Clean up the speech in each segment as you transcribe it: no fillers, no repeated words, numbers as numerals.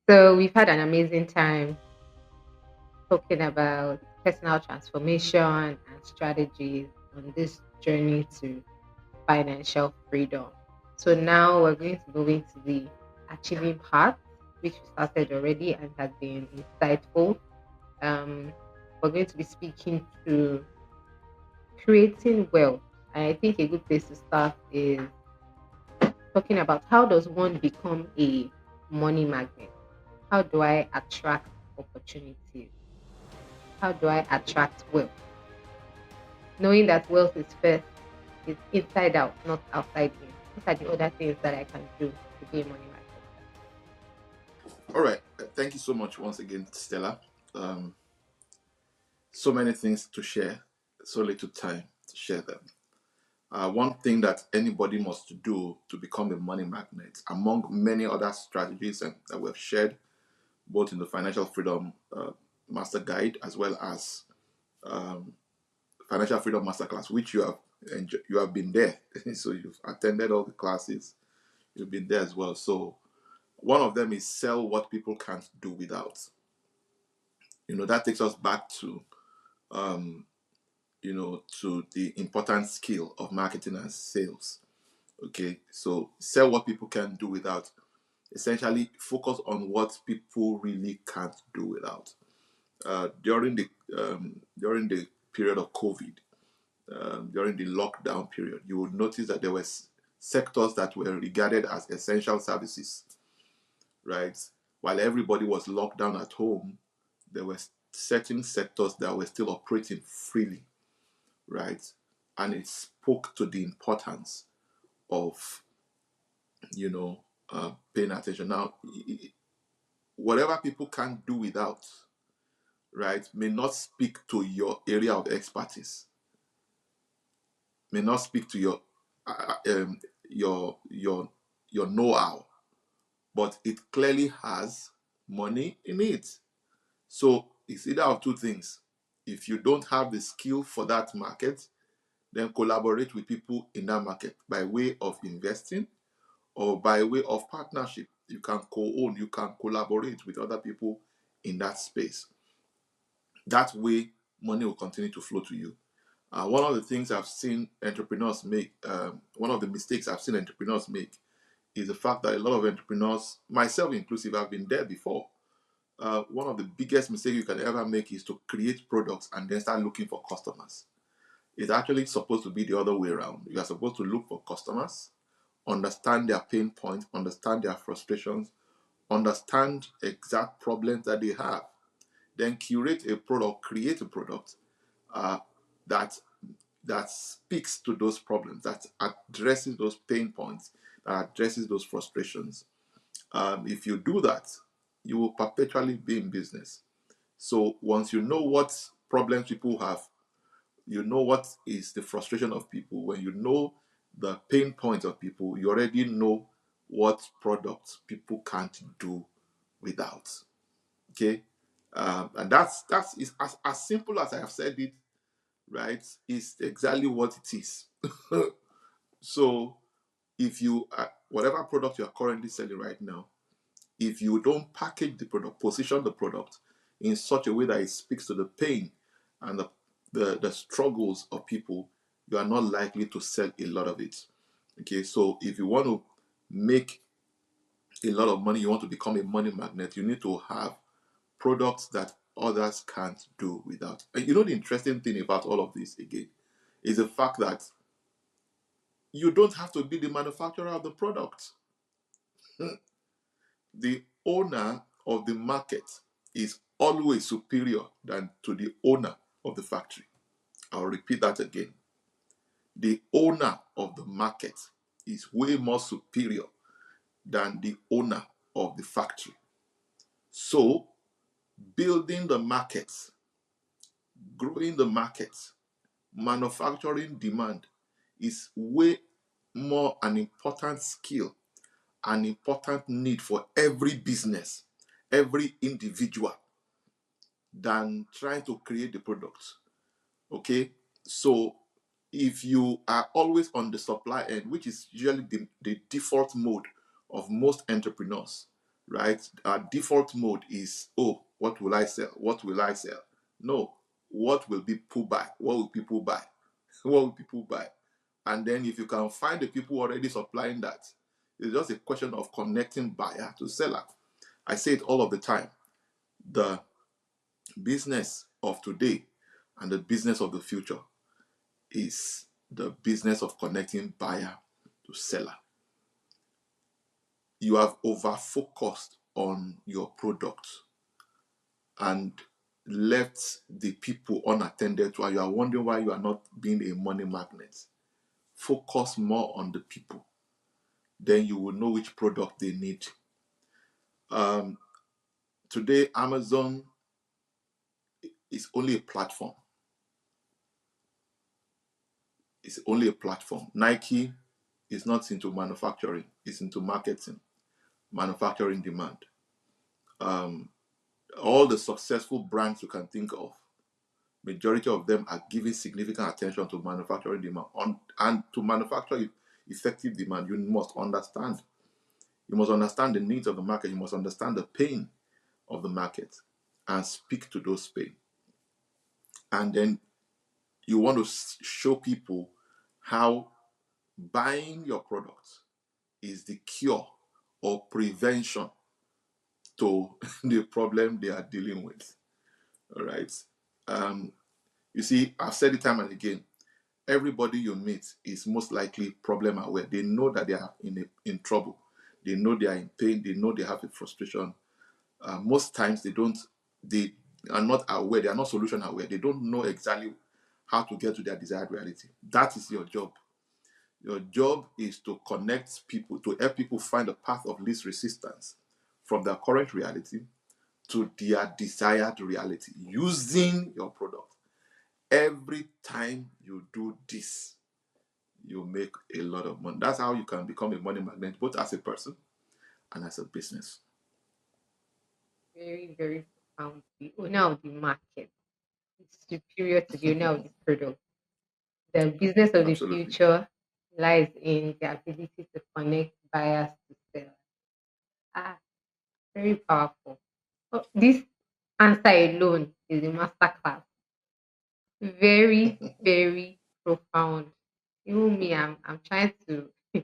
So we've had an amazing time talking about personal transformation and strategies on this journey to financial freedom. So now we're going to go into the achieving part, which we started already and has been insightful. Um, we're going to be speaking to creating wealth. And I think a good place to start is talking about how does one become a money magnet? How do I attract opportunities? How do I attract wealth? Knowing that wealth is first, is inside out, not outside in. What are the other things that I can do to be a money magnet? All right. Thank you so much once again, Stella. Um, so many things to share, so little time to share them. One thing that anybody must do to become a money magnet, among many other strategies that we've shared, both in the Financial Freedom Master Guide as well as Financial Freedom Masterclass, which you have been there, so you've attended all the classes, you've been there as well. So one of them is sell what people can't do without. That takes us back to um, to the important skill of marketing and sales. Okay, so sell what people can do without. Essentially, focus on what people really can't do without. During the period of COVID, during the lockdown period, you would notice that there were sectors that were regarded as essential services, right? While everybody was locked down at home, there were certain sectors that were still operating freely, right? And it spoke to the importance of paying attention. Now, whatever people can't do without, right, may not speak to your area of expertise, may not speak to your your your know-how, but it clearly has money in it. So it's either of two things. If you don't have the skill for that market, then collaborate with people in that market by way of investing or by way of partnership. You can co-own, you can collaborate with other people in that space. That way, money will continue to flow to you. One of the things I've seen entrepreneurs make, one of the mistakes I've seen entrepreneurs make is the fact that a lot of entrepreneurs, myself inclusive, have been there before. One of the biggest mistakes you can ever make is to create products and then start looking for customers. It's actually supposed to be the other way around. You are supposed to look for customers, understand their pain points, understand their frustrations, understand exact problems that they have, then curate a product, create a product uh, that that speaks to those problems, that addresses those pain points, that addresses those frustrations. If you do that, you will perpetually be in business. So once you know what problems people have, you know what is the frustration of people. When you know the pain points of people, you already know what products people can't do without. Okay, and that's is as simple as I have said it. Right, is exactly what it is. So if you whatever product you are currently selling right now, if you don't package the product, position the product in such a way that it speaks to the pain and the struggles of people, you are not likely to sell a lot of it. Okay, so if you want to make a lot of money, you want to become a money magnet, you need to have products that others can't do without. And the interesting thing about all of this again is the fact that you don't have to be the manufacturer of the product. The owner of the market is always superior than to the owner of the factory. I'll repeat that again. The owner of the market is way more superior than the owner of the factory. So, building the market, growing the market, manufacturing demand is way more an important skill, an important need for every business, every individual than trying to create the product. Okay, so if you are always on the supply end, which is usually the default mode of most entrepreneurs, right? Our default mode is, oh, what will I sell? What will I sell? No, what will people buy? What will people buy? What will people buy? And then if you can find the people already supplying that, it's just a question of connecting buyer to seller. I say it all of the time. The business of today and the business of the future is the business of connecting buyer to seller. You have over focused on your product and left the people unattended to, and you are wondering why you are not being a money magnet. Focus more on the people, then you will know which product they need. Um, Today, Amazon is only a platform. It's only a platform. Nike is not into manufacturing; it's into marketing, manufacturing demand. Um, all the successful brands you can think of, majority of them are giving significant attention to manufacturing demand. And to manufacture effective demand, you must understand. You must understand the needs of the market. You must understand the pain of the market and speak to those pain. And then you want to show people how buying your products is the cure or prevention to the problem they are dealing with. All right. Um, you see, I've said it time and again. Everybody you meet is most likely problem aware. They know that they are in trouble. They know they are in pain. They know they have a frustration. Most times they are not aware. They are not solution aware. They don't know exactly how to get to their desired reality. That is your job. Your job is to connect people, to help people find a path of least resistance from their current reality to their desired reality using your product. Every time you do this, you make a lot of money. That's how you can become a money magnet, both as a person and as a business. Very, very profound. The owner of the market is superior to the owner of the product. The business of the Absolutely. future lies in the ability to connect buyers to sellers. Ah, very powerful. Oh, this answer alone is a masterclass. Very, very profound. Even me, I'm trying to I'm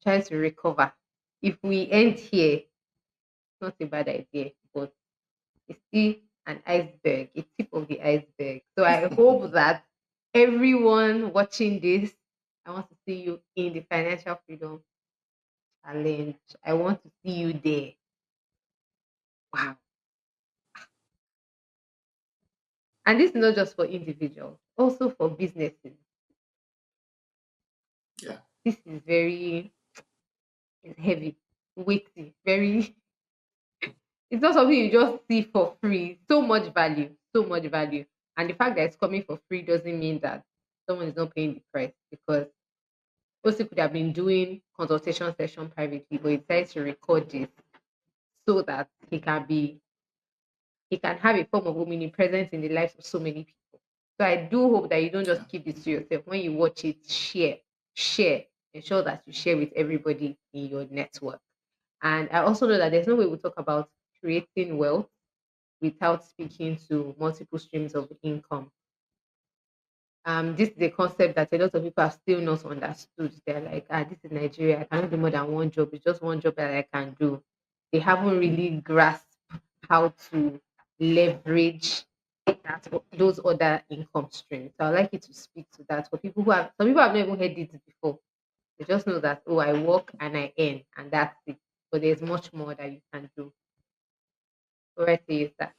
trying to recover. If we end here, it's not a bad idea, but it's still an iceberg, a tip of the iceberg. So I hope that everyone watching this, I want to see you in the financial freedom challenge. I want to see you there. Wow. And this is not just for individuals, also for businesses. Yeah. This is very it's heavy, weighty, very it's not something you just see for free. So much value, so much value. And the fact that it's coming for free doesn't mean that someone is not paying the price because also could have been doing consultation session privately, but he decided to record this so that he can have a form of omnipresence in the lives of so many people. So I do hope that you don't Yeah. just keep this to yourself. When you watch it, share, ensure that you share with everybody in your network. And I also know that there's no way we talk about creating wealth without speaking to multiple streams of income. This is a concept that a lot of people have still not understood. They're like, this is Nigeria. I cannot do more than one job. It's just one job that I can do. They haven't really grasped how to leverage those other income streams. So I'd like you to speak to that for people who have some people have not even heard it before. They just know that oh, I work and I earn and that's it. But there's much more that you can do. All right, is that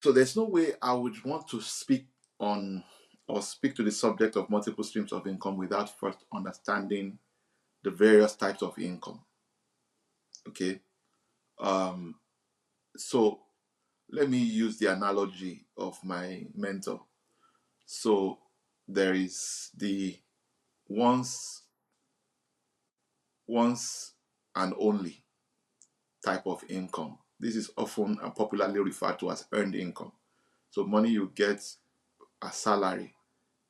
So there's no way I would want to speak on or speak to the subject of multiple streams of income without first understanding the various types of income. Okay. Um, so let me use the analogy of my mentor. So there is the once, once and only type of income. This is often and popularly referred to as earned income. So money you get as salary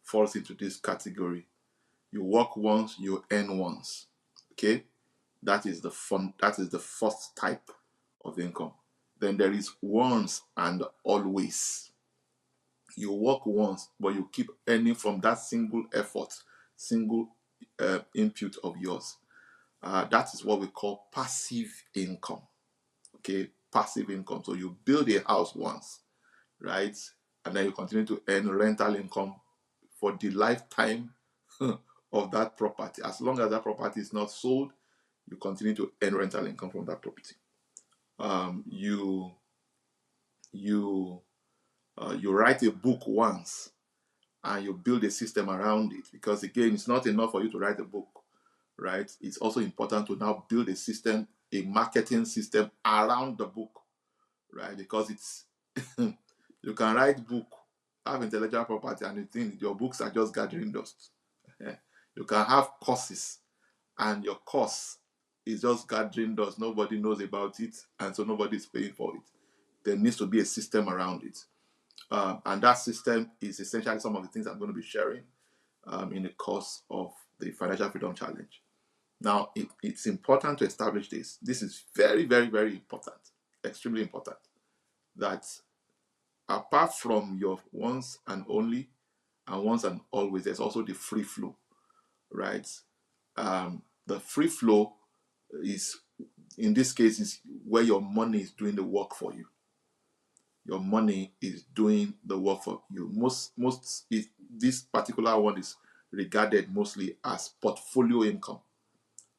falls into this category. You work once, you earn once. Okay? That is the fun. That is the first type of income. Then there is once and always. You work once, but you keep earning from that single effort, single input of yours. That is what we call passive income. Okay, passive income. So you build a house once, right? And then you continue to earn rental income for the lifetime of that property. As long as that property is not sold, you continue to earn rental income from that property. You you you write a book once and you build a system around it, because again, it's not enough for you to write a book, right? It's also important to now build a system, a marketing system around the book, right? Because it's you can write book, have intellectual property, and you think your books are just gathering dust. You can have courses, and your course is just gathering dust. Nobody knows about it, and so nobody's paying for it. There needs to be a system around it. And that system is essentially some of the things I'm going to be sharing in the course of the Financial Freedom Challenge. Now, it's important to establish this. This is very, very, very important, extremely important, that apart from your once and only and once and always, there's also the free flow, right? The free flow is, in this case, is where your money is doing the work for you. Your money is doing the work for you. This particular one is regarded mostly as portfolio income.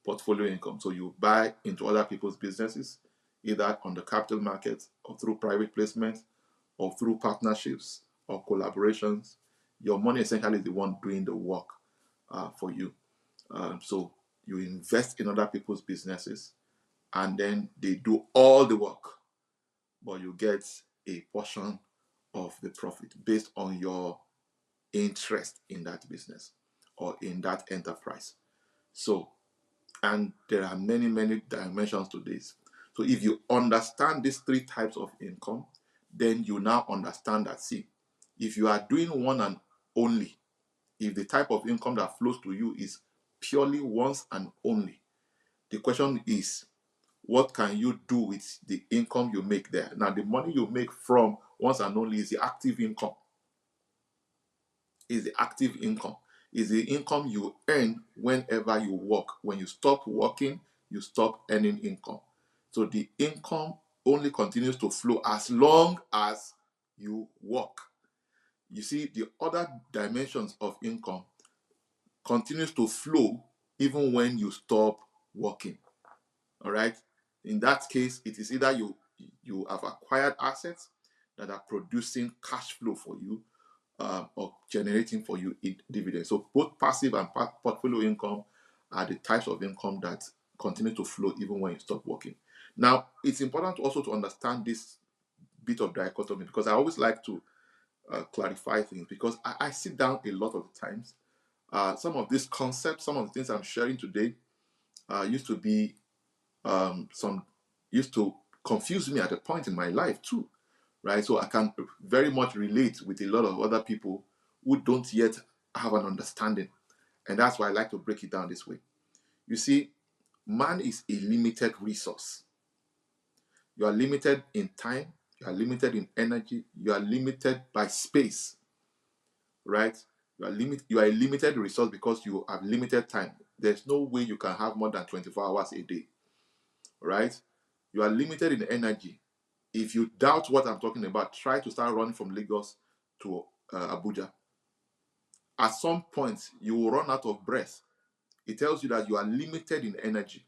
Portfolio income. So you buy into other people's businesses, either on the capital market or through private placement or through partnerships or collaborations. Your money essentially is the one doing the work for you. So you invest in other people's businesses, and then they do all the work, but you get a portion of the profit based on your interest in that business or in that enterprise. So, and there are many, many dimensions to this. So, if you understand these three types of income, then you now understand that, see, if you are doing one and only, if the type of income that flows to you is purely once and only, the question is, what can you do with the income you make there? Now, the money you make from once and only is the active income. Is the active income. Is the income you earn whenever you work. When you stop working, you stop earning income. So the income only continues to flow as long as you work. You see, the other dimensions of income continues to flow even when you stop working. All right. In that case, it is either you have acquired assets that are producing cash flow for you, or generating for you dividends. So both passive and portfolio income are the types of income that continue to flow even when you stop working. Now, it's important also to understand this bit of dichotomy, because I always like to clarify things, because I sit down a lot of the times. Some of these concepts, some of the things I'm sharing today, used to be some used to confuse me at a point in my life too, right? So I can very much relate with a lot of other people who don't yet have an understanding, and that's why I like to break it down this way. You see, man is a limited resource. You are limited in time, you are limited in energy, you are limited by space, right? You are a limited resource because you have limited time. There's no way you can have more than 24 hours a day, right? You are limited in energy. If you doubt what I'm talking about, try to start running from Lagos to Abuja. At some point, you will run out of breath. It tells you that you are limited in energy,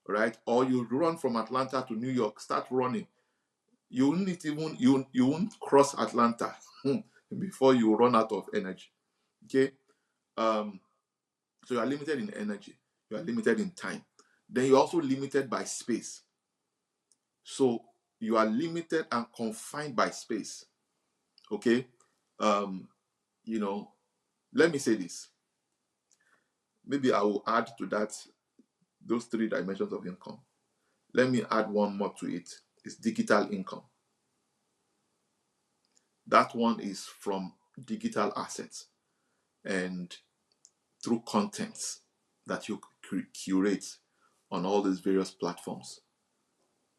right? Or you run from Atlanta to New York, start running. You won't cross Atlanta before you run out of energy. Okay, um, so you are limited in energy. You are limited in time. Then you're also limited by space. So you are limited and confined by space. Okay, um, you know, let me say this. Maybe I will add to that those three dimensions of income. Let me add one more to it. It's digital income. That one is from digital assets and through contents that you curate on all these various platforms.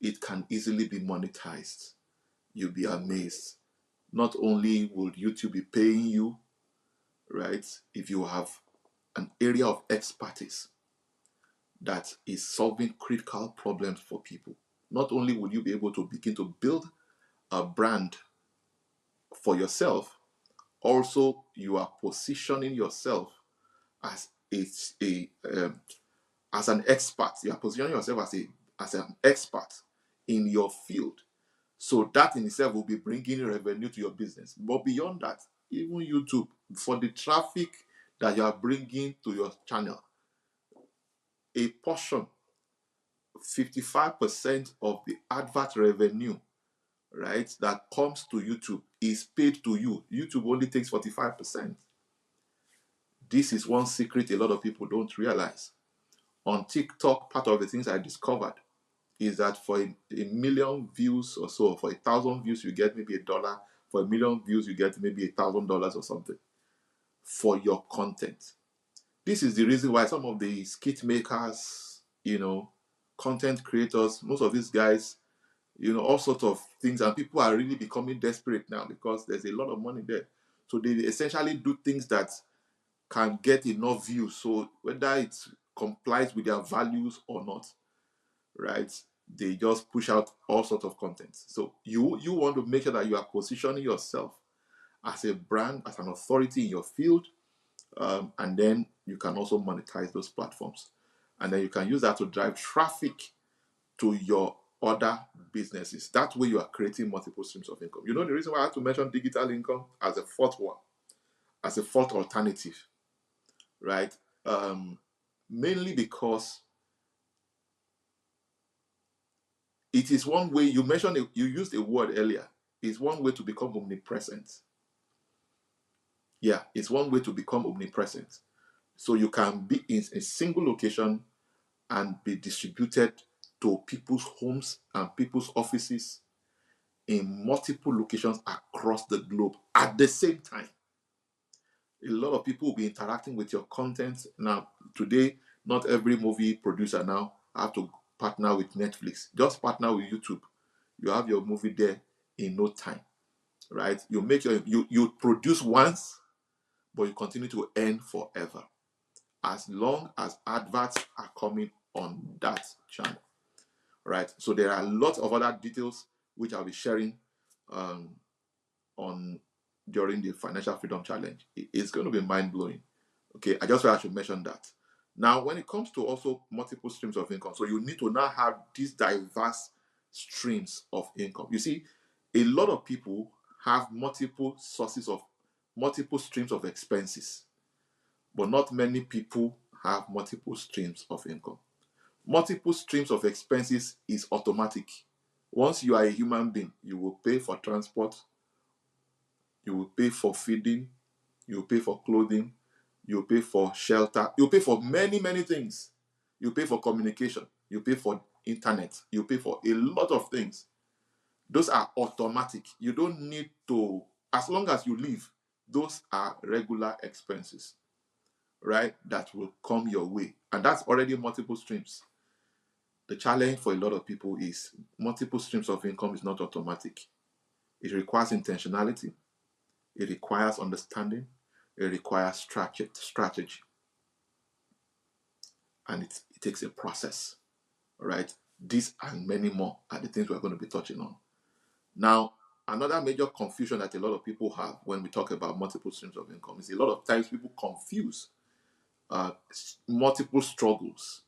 It can easily be monetized. You'll be amazed. Not only will YouTube be paying you, right, if you have an area of expertise that is solving critical problems for people, not only will you be able to begin to build a brand for yourself, also you are positioning yourself as as an expert. You are positioning yourself as an expert in your field. So that in itself will be bringing revenue to your business. But beyond that, even YouTube, for the traffic that you are bringing to your channel, a portion, 55% of the advert revenue, right, that comes to YouTube is paid to you. YouTube only takes 45%. This is one secret a lot of people don't realize. On TikTok, part of the things I discovered is that for a million views or so, for 1,000 views, you get maybe $1. For a million views, you get maybe $1,000 or something for your content. This is the reason why some of the skit makers, content creators, most of these guys, all sorts of things, and people are really becoming desperate now because there's a lot of money there. So they essentially do things that can get enough views. So whether it complies with their values or not, right? They just push out all sorts of content. So you want to make sure that you are positioning yourself as a brand, as an authority in your field, and then you can also monetize those platforms, and then you can use that to drive traffic to your other businesses. That way, you are creating multiple streams of income. The reason why I had to mention digital income as a fourth one, as a fourth alternative, right? Mainly because it is one way. You mentioned you used a word earlier. It's one way to become omnipresent. Yeah, it's one way to become omnipresent. So you can be in a single location and be distributed to people's homes and people's offices in multiple locations across the globe at the same time. A lot of people will be interacting with your content. Now, today, not every movie producer now have to partner with Netflix. Just partner with YouTube. You have your movie there in no time, right? You produce once, but you continue to earn forever as long as adverts are coming on that channel, right? So there are lots of other details which I'll be sharing um, on during the Financial Freedom Challenge. It's going to be mind-blowing. Okay, I just felt I should mention that. Now, when it comes to also multiple streams of income, so you need to now have these diverse streams of income. You see, a lot of people have multiple streams of expenses, but not many people have multiple streams of income. Multiple streams of expenses is automatic. Once you are a human being, you will pay for transport, you will pay for feeding, you will pay for clothing, you will pay for shelter, you will pay for many, many things. You pay for communication, you pay for internet, you pay for a lot of things. Those are automatic. You don't need to, as long as you live, those are regular expenses, right? That will come your way. And that's already multiple streams. The challenge for a lot of people is multiple streams of income is not automatic. It requires intentionality, it requires understanding, it requires strategy, and it takes a process, right? These and many more are the things we're going to be touching on. Now, another major confusion that a lot of people have when we talk about multiple streams of income is a lot of times people confuse multiple struggles,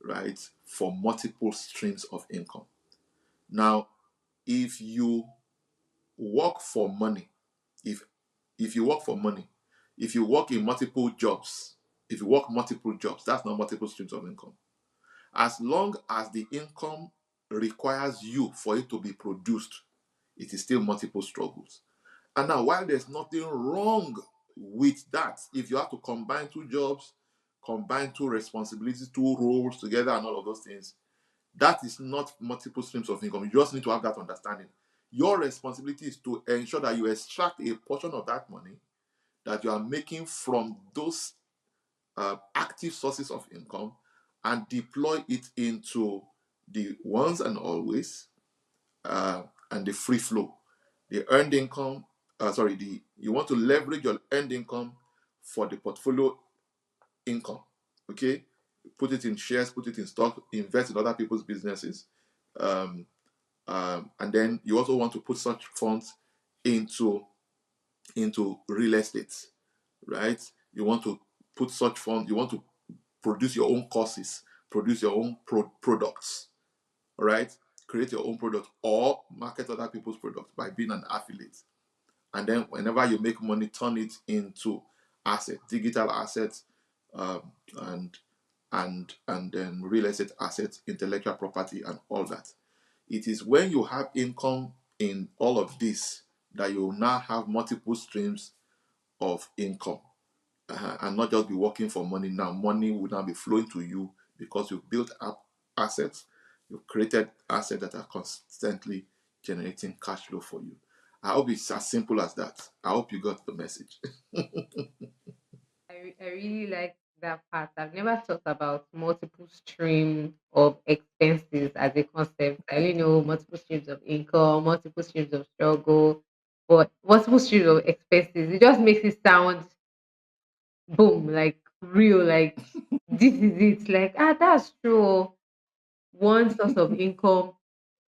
right, for multiple streams of income. Now, if you work for money, if you work for money, if you work in multiple jobs, if you work multiple jobs, that's not multiple streams of income. As long as the income requires you for it to be produced, it is still multiple struggles. And now, while there's nothing wrong with that, if you have to combine two jobs, combine two responsibilities, two roles together, and all of those things, that is not multiple streams of income. You just need to have that understanding. Your responsibility is to ensure that you extract a portion of that money that you are making from those active sources of income and deploy it into the once and always, and the free flow. The earned income, you want to leverage your earned income for the portfolio income. Okay, put it in shares, put it in stock, invest in other people's businesses, um, and then you also want to put such funds into real estate, right? You want to put such funds. You want to produce your own courses, produce your own products, all right? Create your own product or market other people's products by being an affiliate. And then whenever you make money, turn it into assets, digital assets, and then real estate assets, intellectual property, and all that. It is when you have income in all of this that you now have multiple streams of income, and not just be working for money. Now money will now be flowing to you because you've built up assets, you've created assets that are constantly generating cash flow for you. I hope it's as simple as that. I hope you got the message. I really like that part. I've never thought about multiple stream of expenses as a concept. I only know multiple streams of income, multiple streams of struggle, but multiple streams of expenses. It just makes it sound boom, like real, like this is it. Like, that's true. One source of income,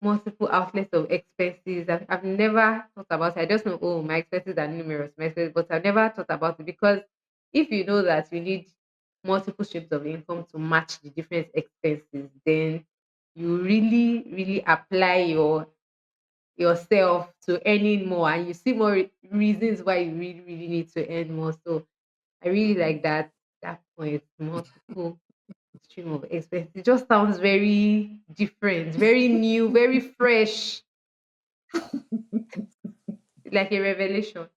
multiple outlets of expenses. I've never thought about it. I just know, oh, my expenses are numerous, my expenses, but I've never thought about it because if you know that you need multiple streams of income to match the different expenses, then you really, really apply yourself to earning more and you see more reasons why you really, really need to earn more. So I really like that point, multiple stream of expenses. It just sounds very different, very new, very fresh, like a revelation.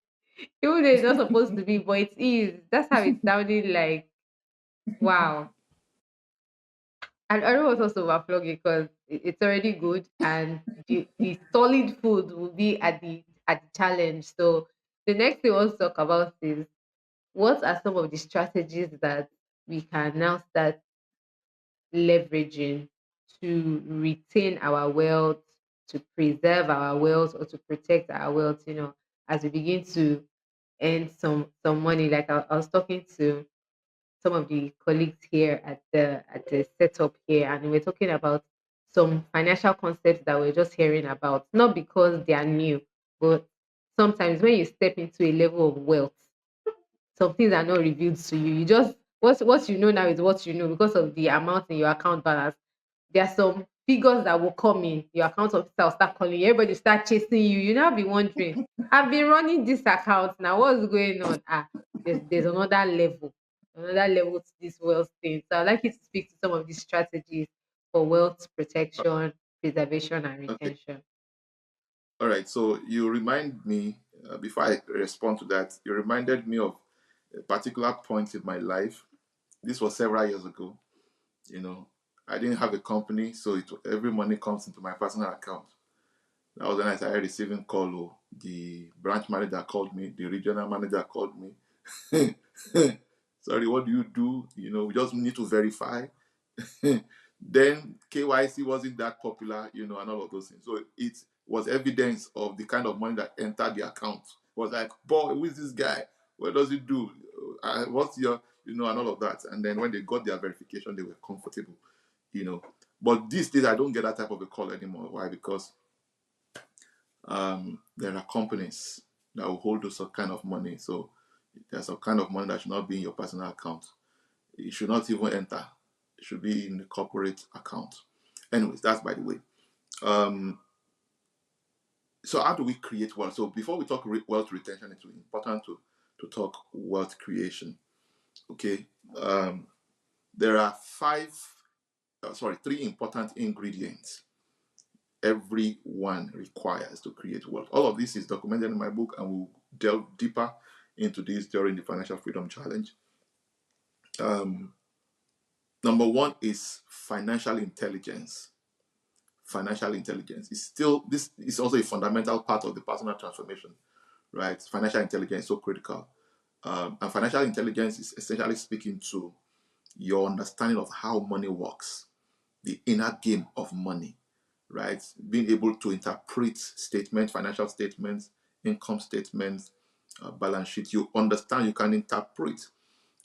Even though it's not supposed to be, but it is. That's how it sounded like. Wow. And I don't want us to overflog it because it's already good and the solid food will be at the challenge. So the next thing I want to talk about is what are some of the strategies that we can now start leveraging to retain our wealth, to preserve our wealth, or to protect our wealth, as we begin to earn some money. Like I was talking to some of the colleagues here at the setup here, and we're talking about some financial concepts that we're just hearing about, not because they are new, but sometimes when you step into a level of wealth, some things are not revealed to you. You just what you know now is what you know because of the amount in your account balance. There are some figures that will come in. Your account officer will start calling you. Everybody start chasing you. You now be wondering, I've been running this account now. What's going on? There's another level to this wealth thing. So I'd like you to speak to some of these strategies for wealth protection, preservation, and Okay. retention. All right. So you remind me, before I respond to that, you reminded me of a particular point in my life. This was several years ago. You know, I didn't have a company, so every money comes into my personal account. That was when I started receiving call. Oh, the branch manager called me, the regional manager called me. Sorry, what do you do? We just need to verify. Then KYC wasn't that popular, and all of those things. So it was evidence of the kind of money that entered the account. It was like, boy, who is this guy? What does he do? What's your, and all of that. And then when they got their verification, they were comfortable, you know. But these days, I don't get that type of a call anymore. Why? Because there are companies that will hold those kind of money. So there's some kind of money that should not be in your personal account. It should not even enter. It should be in the corporate account. Anyways, that's by the way. Um, so how do we create wealth? So before we talk wealth retention, it's important to talk wealth creation. Okay. There are three important ingredients everyone requires to create wealth. All of this is documented in my book, and we'll delve deeper into this during the Financial Freedom Challenge. Um, Number one is financial intelligence. Financial intelligence is still this is also a fundamental part of the personal transformation, right? Financial intelligence is so critical, and financial intelligence is essentially speaking to your understanding of how money works, the inner game of money, right? Being able to interpret statements, financial statements, income statements, balance sheet. You understand, you can interpret,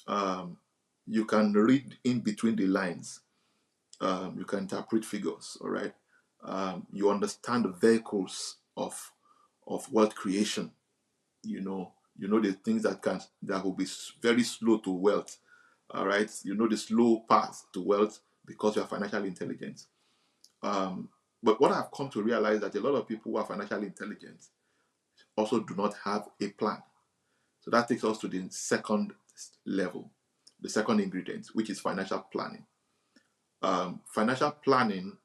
um, you can read in between the lines, you can interpret figures, all right? You understand the vehicles of wealth creation. You know the things that will be very slow to wealth, all right? You know the slow path to wealth because you are financially intelligent. Um, but what I've come to realize that a lot of people who are financially intelligent also do not have a plan. So that takes us to the second level, the second ingredient, which is financial planning. Financial planning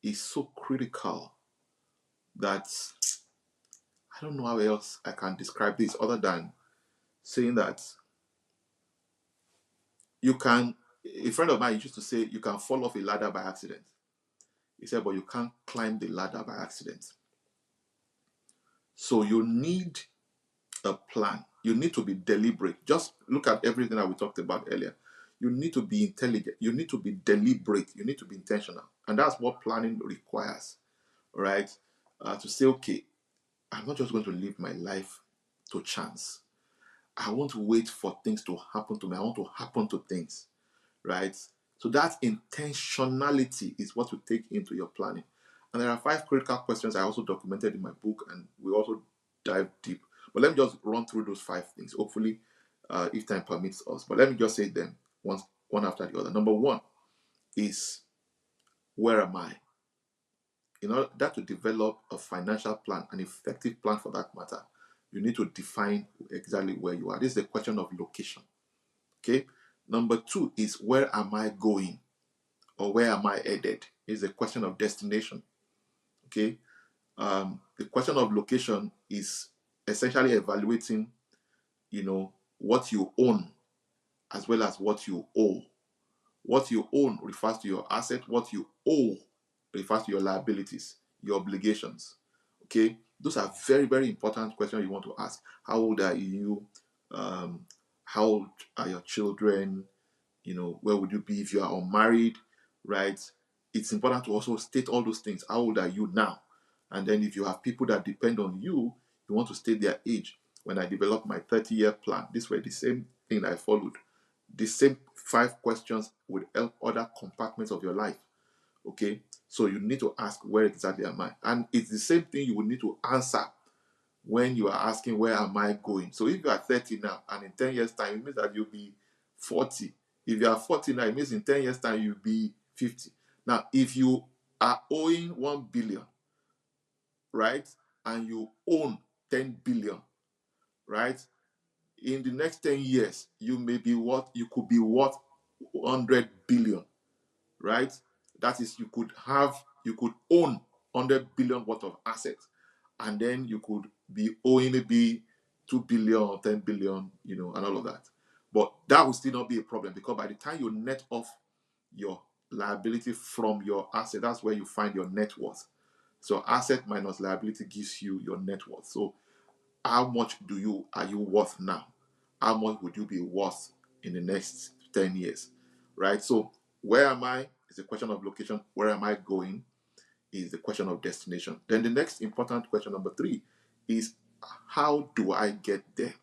is so critical that I don't know how else I can describe this other than saying that you can. A friend of mine used to say you can fall off a ladder by accident. He said, but you can't climb the ladder by accident. So you need a plan. You need to be deliberate. Just look at everything that we talked about earlier. You need to be intelligent. You need to be deliberate. You need to be intentional. And that's what planning requires, right? To say, okay, I'm not just going to live my life to chance. I want to wait for things to happen to me. I want to happen to things, right? So that intentionality is what you take into your planning. And there are 5 critical questions I also documented in my book, and we also dive deep. But let me just run through those 5 things, hopefully, if time permits us. But let me just say them one after the other. Number one is, where am I? In order that to develop a financial plan, an effective plan for that matter, you need to define exactly where you are. This is a question of location. Okay. Number two is, where am I going? Or where am I headed? Is a question of destination. Okay. The question of location is essentially evaluating, what you own as well as what you owe. What you own refers to your asset. What you owe refers to your liabilities, your obligations. Okay, those are very, very important questions you want to ask. How old are you? How old are your children? Where would you be if you are unmarried, right? It's important to also state all those things. How old are you now? And then if you have people that depend on you, you want to state their age. When I developed my 30-year plan, these were the same thing I followed. The same 5 questions would help other compartments of your life. Okay, so you need to ask, where exactly am I? And it's the same thing you would need to answer when you are asking, where am I going? So if you are 30 now and in 10 years' time, it means that you'll be 40. If you are 40 now, it means in 10 years' time, you'll be 50. Now, if you are owing 1 billion, right, and you own 10 billion, right, in the next 10 years, you could be worth 100 billion, right? That is, you could own 100 billion worth of assets, and then you could be owing maybe 2 billion or 10 billion, and all of that. But that will still not be a problem, because by the time you net off your liability from your asset, that's where you find your net worth. So asset minus liability gives you your net worth. So how much are you worth now? How much would you be worth in the next 10 years? Right? So where am I is a question of location. Where am I going is the question of destination. Then the next important question, number 3, is, how do I get there?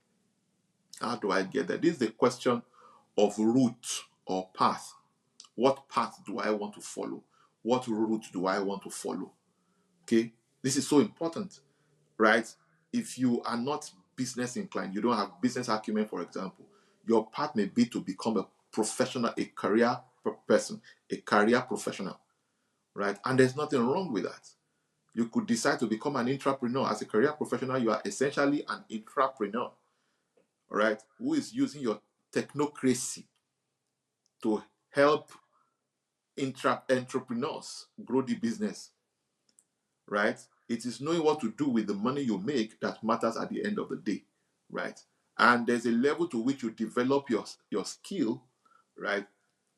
How do I get there? This is the question of route or path. What path do I want to follow? What route do I want to follow? Okay? This is so important, right? If you are not business inclined, you don't have business acumen, for example, your path may be to become a professional, a career person, a career professional, right? And there's nothing wrong with that. You could decide to become an entrepreneur. As a career professional, you are essentially an entrepreneur, right? Who is using your technocracy to help entrepreneurs grow the business, right? It is knowing what to do with the money you make that matters at the end of the day, right? And there's a level to which you develop your skill, right,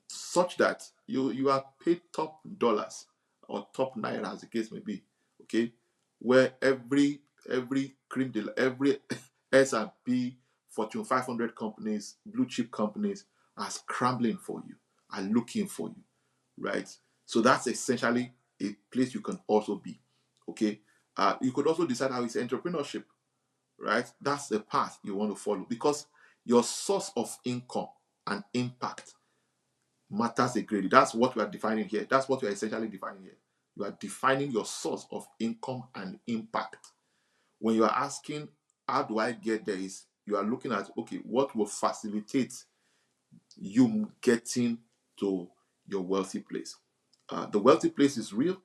such that you are paid top dollars or top naira, as the case may be, okay, where every cream deal, every S&P, Fortune 500 companies, blue chip companies are scrambling for you, are looking for you, right? So that's essentially a place you can also be. Okay. You could also decide how it's entrepreneurship, right? That's the path you want to follow because your source of income and impact matters a great deal. That's what we are defining here. That's what we are essentially defining here. You are defining your source of income and impact. When you are asking, how do I get there? Is you are looking at, okay, what will facilitate you getting to your wealthy place? The wealthy place is real.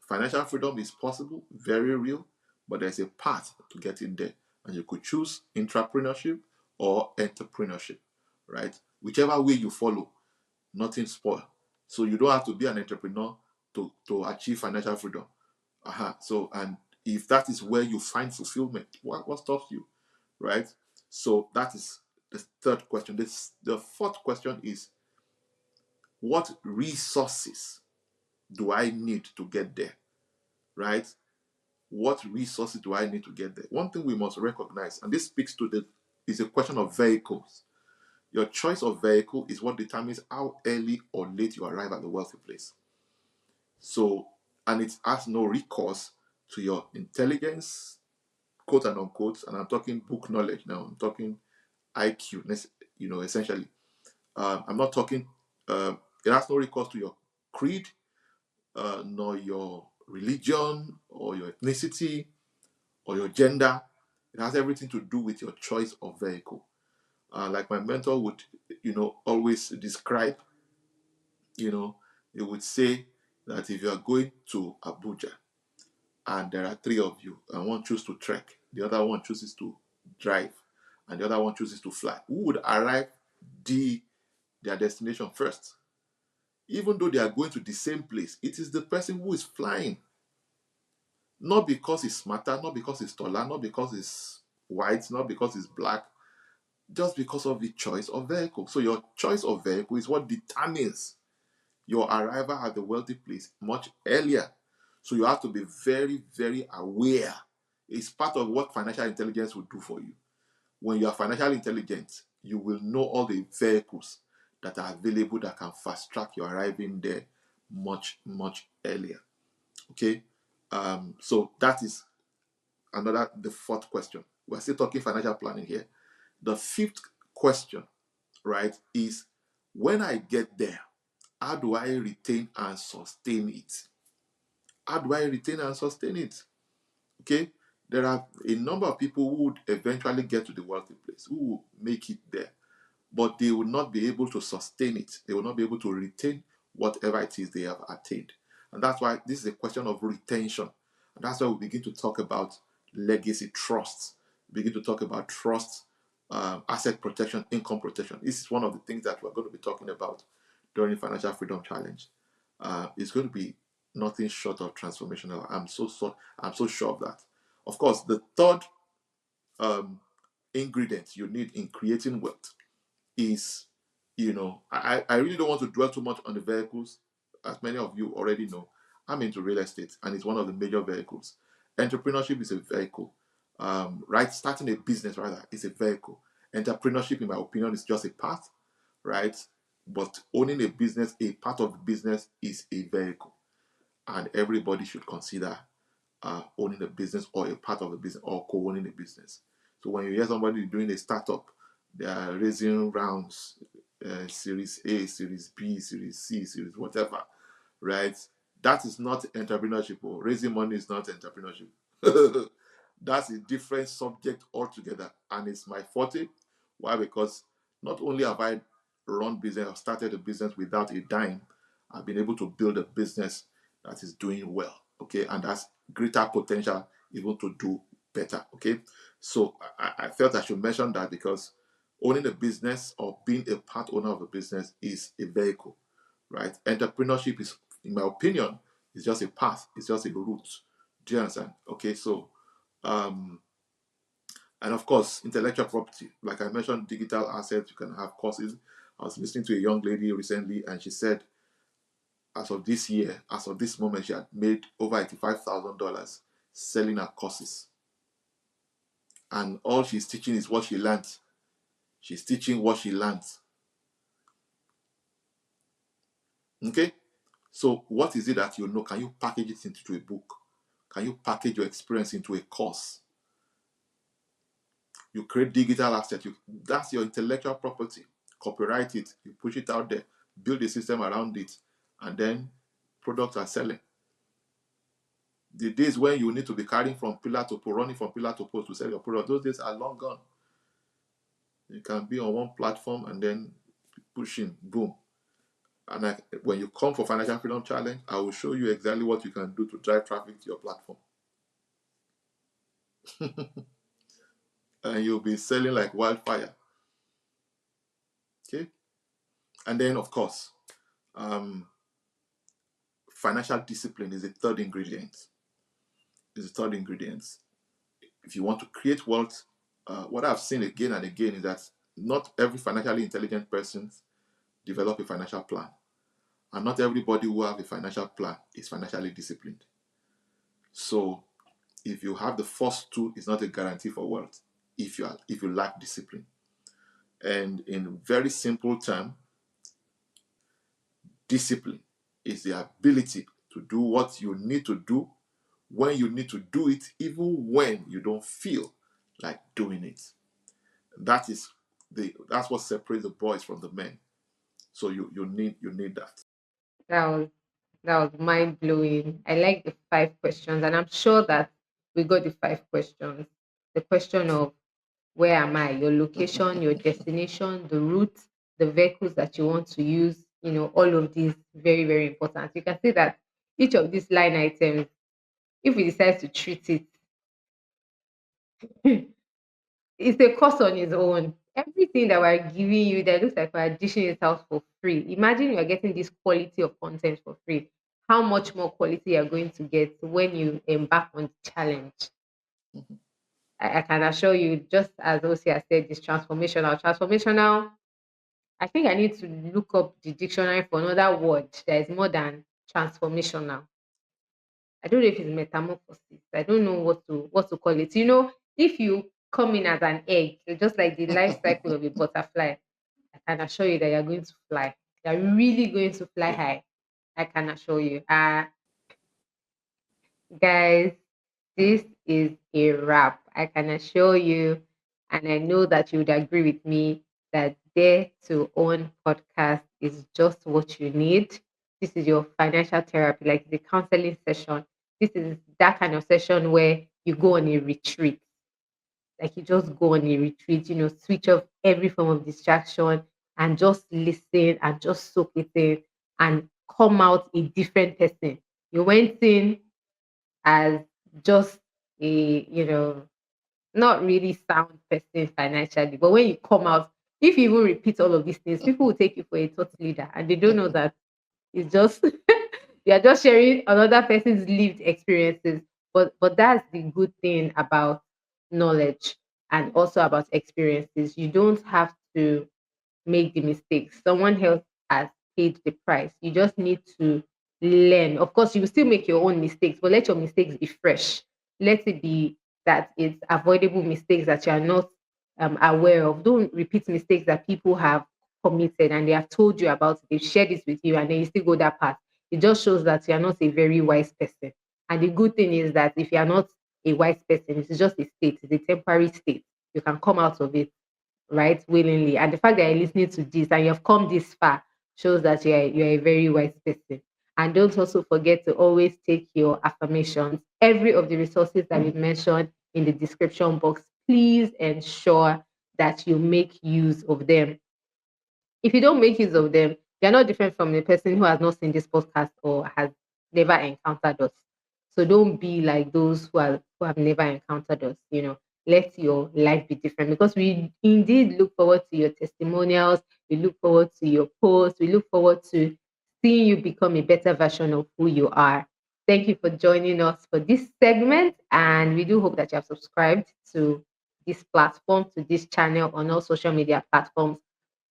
Financial freedom is possible, very real, but there's a path to getting there. And you could choose entrepreneurship or entrepreneurship, right? Whichever way you follow, nothing spoil. So you don't have to be an entrepreneur to achieve financial freedom. So, and if that is where you find fulfillment, what stops you, right? So that is the third question. The fourth question is, what resources do I need to get there, right? What resources do I need to get there? One thing we must recognize, and this speaks to is a question of vehicles. Your choice of vehicle is what determines how early or late you arrive at the wealthy place. So, and it has no recourse to your intelligence, quote and unquote, and I'm talking book knowledge now. I'm talking IQ, essentially. I'm not talking. It has no recourse to your creed, nor your religion, or your ethnicity, or your gender. It has everything to do with your choice of vehicle. Like my mentor would, always describe, he would say that if you are going to Abuja and there are three of you, and one chooses to trek, the other one chooses to drive, and the other one chooses to fly, who would arrive their destination first? Even though they are going to the same place, it is the person who is flying. Not because he's smarter, not because he's taller, not because he's white, not because he's black, just because of the choice of vehicle. So your choice of vehicle is what determines your arrival at the wealthy place much earlier. So you have to be very, very aware. It's part of what financial intelligence will do for you. When you are financially intelligent, you will know all the vehicles that are available that can fast track your arriving there much, much earlier. Okay. So that is the fourth question. We're still talking financial planning here. The fifth question, right, is when I get there, how do I retain and sustain it? How do I retain and sustain it? Okay, there are a number of people who would eventually get to the wealthy place, who will make it there, but they will not be able to sustain it. They will not be able to retain whatever it is they have attained. And that's why this is a question of retention. And that's why we begin to talk about legacy trusts, begin to talk about trust, asset protection, income protection. This is one of the things that we're going to be talking about during Financial Freedom Challenge. It's going to be nothing short of transformational. I'm so sure of that. Of course, the third ingredient you need in creating wealth is, I really don't want to dwell too much on the vehicles. As many of you already know, I'm into real estate and it's one of the major vehicles. Entrepreneurship is a vehicle. Right? Starting a business, rather, is a vehicle. Entrepreneurship, in my opinion, is just a path, right? But owning a business, a part of the business, is a vehicle. And everybody should consider owning a business or a part of a business or co-owning a business. So when you hear somebody doing a startup, they are raising rounds, Series A, Series B, Series C, Series whatever, right? That is not entrepreneurship. Or raising money is not entrepreneurship. That's a different subject altogether, and it's my forte. Why? Because not only have I run business or started a business without a dime, I've been able to build a business that is doing well, okay, and has greater potential even to do better, okay. So I felt I should mention that because owning a business or being a part owner of a business is a vehicle, right? Entrepreneurship is, in my opinion, is just a path. It's just a route. Do you understand? Okay, so um, and of course, intellectual property. Like I mentioned, digital assets. You can have courses. I was listening to a young lady recently, and she said, as of this year, as of this moment, she had made over $85,000 selling her courses, and all she's teaching is what she learned. She's teaching what she learned. Okay? So, what is it that you know? Can you package it into a book? Can you package your experience into a course? You create digital asset. That's your intellectual property. Copyright it. You push it out there. Build a system around it, and then products are selling. The days when you need to be carrying from pillar to pole, running from pillar to post to sell your product, those days are long gone. You can be on one platform and then pushing, boom. And when you come for Financial Freedom Challenge, I will show you exactly what you can do to drive traffic to your platform. And you'll be selling like wildfire. Okay? And then, of course, um, financial discipline is the third ingredient. Is the third ingredient. If you want to create wealth, what I've seen again and again is that not every financially intelligent person develop a financial plan. And not everybody who have a financial plan is financially disciplined. So if you have the first two, it's not a guarantee for wealth if you lack discipline. And in very simple term, discipline is the ability to do what you need to do when you need to do it, even when you don't feel like doing it. That's what separates the boys from the men. So you need that. That was that was mind blowing. I like the 5 questions, and I'm sure that we got the 5 questions. The question of where am I, your location, your destination, the route, the vehicles that you want to use, all of these very, very important. You can see that each of these line items, if we decide to treat it, it's a cost on its own. Everything that we're giving you that looks like we're dishing it out for free. Imagine you're getting this quality of content for free. How much more quality you're going to get when you embark on the challenge. I can assure you, just as Osia said, this transformational. Transformational, I think I need to look up the dictionary for another word that is more than transformational. I don't know if it's metamorphosis. I don't know what to call it. If you come in as an egg, it's just like the life cycle of a butterfly. I can assure you that you're going to fly. You're really going to fly high. I can assure you. Guys, this is a wrap. I can assure you, and I know that you would agree with me that Dare to Own podcast is just what you need. This is your financial therapy, like the counseling session. This is that kind of session where you go on a retreat. Like you just go on a retreat, switch off every form of distraction and just listen and just soak it in and come out a different person. You went in as just a not really sound person financially, but when you come out, if you even repeat all of these things, people will take you for a thought leader and they don't know that it's just you are just sharing another person's lived experiences. But that's the good thing about knowledge and also about experiences. You don't have to make the mistakes. Someone else has paid the price. You just need to learn. Of course, you will still make your own mistakes, but let your mistakes be fresh. Let it be that it's avoidable mistakes that you are not aware of. Don't repeat mistakes that people have committed and they have told you about it. They've shared this with you, and then you still go that path. It just shows that you are not a very wise person. And the good thing is that if you are not a wise person, it's just a state, it's a temporary state. You can come out of it right willingly. And the fact that you're listening to this and you've come this far shows that you're a very wise person. And don't also forget to always take your affirmations. Every of the resources that we've mentioned in the description box, please ensure that you make use of them. If you don't make use of them, you're not different from the person who has not seen this podcast or has never encountered us. So don't be like those who have never encountered us. Let your life be different because we indeed look forward to your testimonials. We look forward to your posts. We look forward to seeing you become a better version of who you are. Thank you for joining us for this segment, and we do hope that you have subscribed to this platform, to this channel on all social media platforms.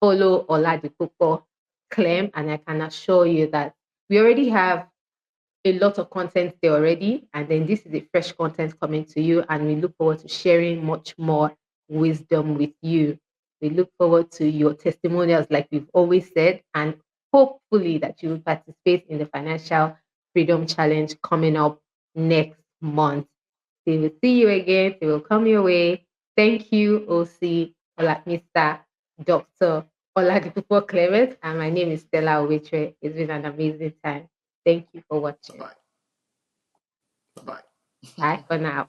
Follow Oladipupo Clem, and I can assure you that we already have a lot of content there already. And then this is a fresh content coming to you, and we look forward to sharing much more wisdom with you. We look forward to your testimonials, like we've always said, and hopefully that you will participate in the Financial Freedom Challenge coming up next month. We will see you again. They will come your way. Thank you, OC, Mr. Dr. Oladipupo Clement. And my name is Stella Owetre. It's been an amazing time. Thank you for Bye watching. bye. Bye bye. Bye for now.